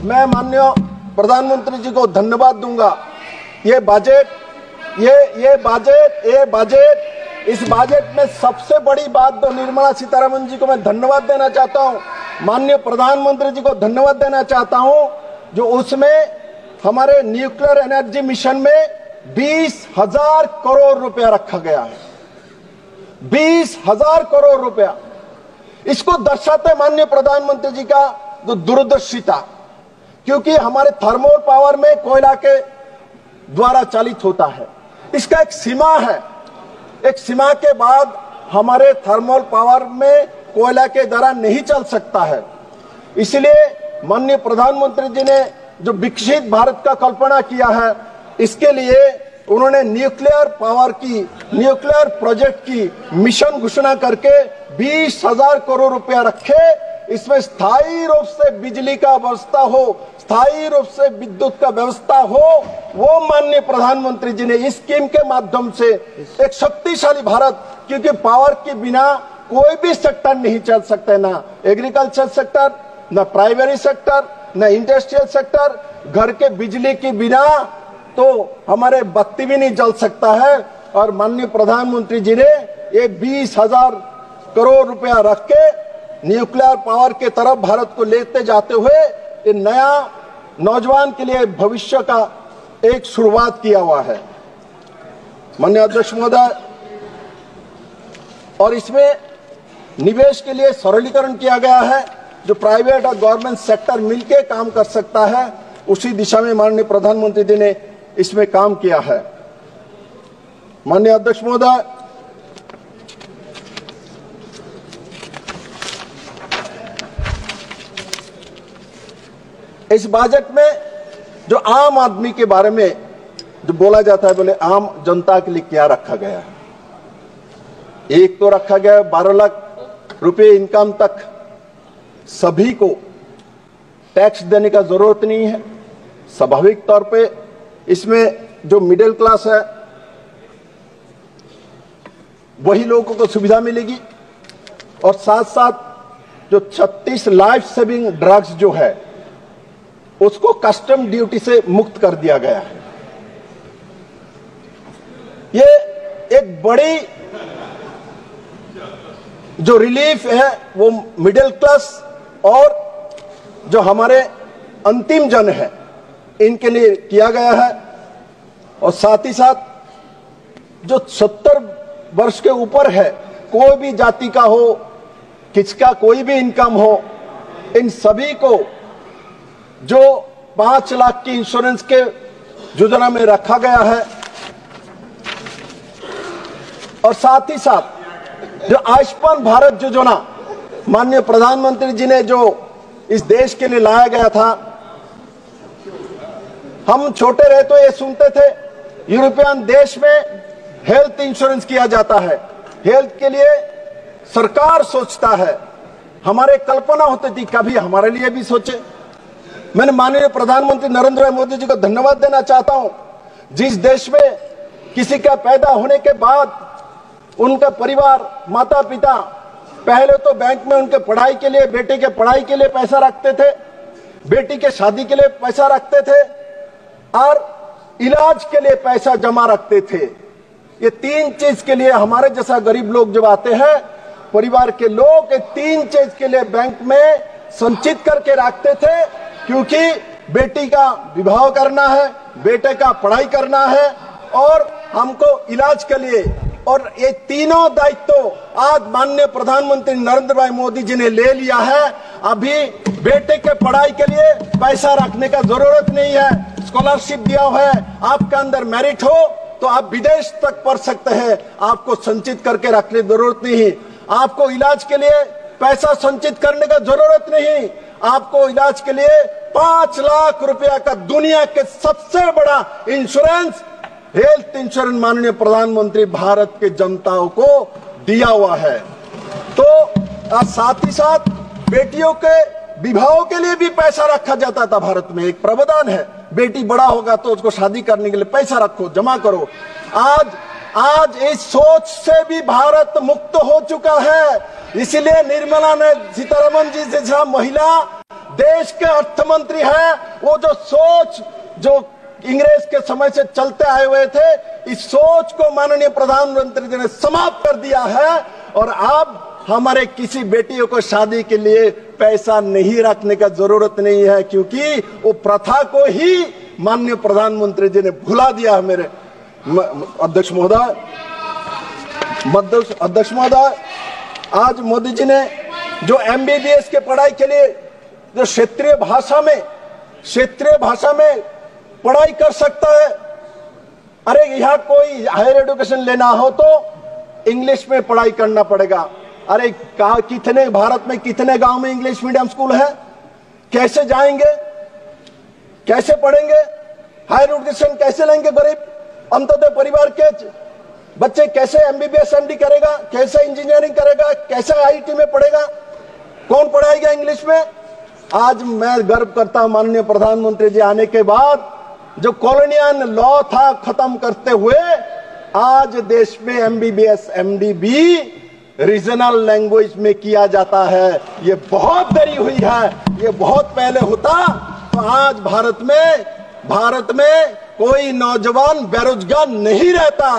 मैं माननीय प्रधानमंत्री जी को धन्यवाद दूंगा। ये बजट इस बजट में सबसे बड़ी बात तो निर्मला सीतारमण जी को मैं धन्यवाद देना चाहता हूं, माननीय प्रधानमंत्री जी को धन्यवाद देना चाहता हूं, जो उसमें हमारे न्यूक्लियर एनर्जी मिशन में 20,000 करोड़ रुपया रखा गया है। 20,000 करोड़ रुपया, इसको दर्शाते माननीय प्रधानमंत्री जी का जो दूरदर्शिता, क्योंकि हमारे थर्मल पावर में कोयला के द्वारा चालित होता है, इसका एक सीमा है। एक सीमा के बाद हमारे थर्मल पावर में कोयला के द्वारा नहीं चल सकता है। इसलिए माननीय प्रधानमंत्री जी ने जो विकसित भारत का कल्पना किया है, इसके लिए उन्होंने न्यूक्लियर पावर की, न्यूक्लियर प्रोजेक्ट की मिशन घोषणा करके 20,000 करोड़ रुपया रखे। इसमें स्थायी रूप से बिजली का व्यवस्था हो, स्थायी रूप से विद्युत का व्यवस्था हो, वो माननीय प्रधानमंत्री जी ने इस स्कीम के माध्यम से एक शक्तिशाली भारत, क्योंकि पावर के बिना कोई भी सेक्टर नहीं चल सकते, ना एग्रीकल्चर सेक्टर, ना प्राइमरी सेक्टर, ना इंडस्ट्रियल सेक्टर। घर के बिजली के बिना तो हमारे बत्ती भी नहीं जल सकता है। और माननीय प्रधानमंत्री जी ने ये 20,000 करोड़ रुपया रख के न्यूक्लियर पावर के तरफ भारत को लेते जाते हुए ये नया नौजवान के लिए भविष्य का एक शुरुआत किया हुआ है, माननीय अध्यक्ष महोदय। और इसमें निवेश के लिए सरलीकरण किया गया है, जो प्राइवेट और गवर्नमेंट सेक्टर मिलकर काम कर सकता है, उसी दिशा में माननीय प्रधानमंत्री जी ने इसमें काम किया है। माननीय अध्यक्ष महोदय, इस बजट में जो आम आदमी के बारे में जो बोला जाता है, बोले आम जनता के लिए क्या रखा गया है। एक तो रखा गया 12 लाख रुपए इनकम तक सभी को टैक्स देने का जरूरत नहीं है। स्वाभाविक तौर पे इसमें जो मिडिल क्लास है वही लोगों को सुविधा मिलेगी। और साथ साथ जो 36 लाइफ सेविंग ड्रग्स जो है उसको कस्टम ड्यूटी से मुक्त कर दिया गया है। ये एक बड़ी जो रिलीफ है वो मिडिल क्लास और जो हमारे अंतिम जन है इनके लिए किया गया है। और साथ ही साथ जो 70 वर्ष के ऊपर है, कोई भी जाति का हो, किसका कोई भी इनकम हो, इन सभी को जो 5 लाख की इंश्योरेंस के योजना में रखा गया है। और साथ ही साथ जो आयुष्मान भारत योजना माननीय प्रधानमंत्री जी ने जो इस देश के लिए लाया गया था, हम छोटे रहे तो ये सुनते थे यूरोपियन देश में हेल्थ इंश्योरेंस किया जाता है, हेल्थ के लिए सरकार सोचता है। हमारे कल्पना होती थी कभी हमारे लिए भी सोचे। मैंने माननीय प्रधानमंत्री नरेंद्र भाई मोदी जी को धन्यवाद देना चाहता हूं, जिस देश में किसी का पैदा होने के बाद उनका परिवार, माता पिता पहले तो बैंक में उनके पढ़ाई के लिए, बेटे के पढ़ाई के लिए पैसा रखते थे, बेटी के शादी के लिए पैसा रखते थे और इलाज के लिए पैसा जमा रखते थे। ये 3 चीज के लिए हमारे जैसा गरीब लोग जब आते हैं, परिवार के लोग ये 3 चीज के लिए बैंक में संचित करके रखते थे, क्योंकि बेटी का विवाह करना है, बेटे का पढ़ाई करना है और हमको इलाज के लिए। और ये तीनों दायित्व आज माननीय प्रधानमंत्री नरेंद्र भाई मोदी जी ने ले लिया है। अभी बेटे के पढ़ाई के लिए पैसा रखने का जरूरत नहीं है, स्कॉलरशिप दिया हुआ है, आपका अंदर मेरिट हो तो आप विदेश तक पढ़ सकते हैं, आपको संचित करके रखने की जरूरत नहीं। आपको इलाज के लिए पैसा संचित करने का जरूरत नहीं, आपको इलाज के लिए 5 लाख रुपया का दुनिया के सबसे बड़ा इंश्योरेंस, हेल्थ इंश्योरेंस माननीय प्रधानमंत्री भारत के जनताओं को दिया हुआ है। तो साथ ही साथ बेटियों के विवाह के लिए भी पैसा रखा जाता था। भारत में एक प्रावधान है, बेटी बड़ा होगा तो उसको शादी करने के लिए पैसा रखो, जमा करो। आज इस सोच से भी भारत मुक्त हो चुका है। इसलिए निर्मला सीतारमण जी जैसा महिला देश के अर्थ मंत्री हैं, वो जो सोच जो इंग्रेज के समय से चलते आए हुए थे, इस सोच को माननीय प्रधानमंत्री जी ने समाप्त कर दिया है। और अब हमारे किसी बेटियों को शादी के लिए पैसा नहीं रखने का जरूरत नहीं है, क्योंकि वो प्रथा को ही माननीय प्रधानमंत्री जी ने भुला दिया है। मेरे अध्यक्ष महोदय, आज मोदी जी ने जो MBBS के पढ़ाई के लिए जो क्षेत्रीय भाषा में पढ़ाई कर सकता है, अरे यहाँ कोई हायर एजुकेशन लेना हो तो इंग्लिश में पढ़ाई करना पड़ेगा। अरे कितने भारत में कितने गांव में इंग्लिश मीडियम स्कूल है? कैसे जाएंगे, कैसे पढ़ेंगे, हायर एजुकेशन कैसे लेंगे? गरीब अंत्योदय परिवार के बच्चे कैसे MBBS MD करेगा, कैसे इंजीनियरिंग करेगा, कैसे IIT में पढ़ेगा? कौन पढ़ाएगा इंग्लिश में? आज मैं गर्व करता हूं माननीय प्रधानमंत्री जी आने के बाद जो कॉलोनियल लॉ था खत्म करते हुए आज देश में MBBS MD भी रीजनल लैंग्वेज में किया जाता है। ये बहुत देरी हुई है, ये बहुत पहले होता तो आज भारत में कोई नौजवान बेरोजगार नहीं रहता।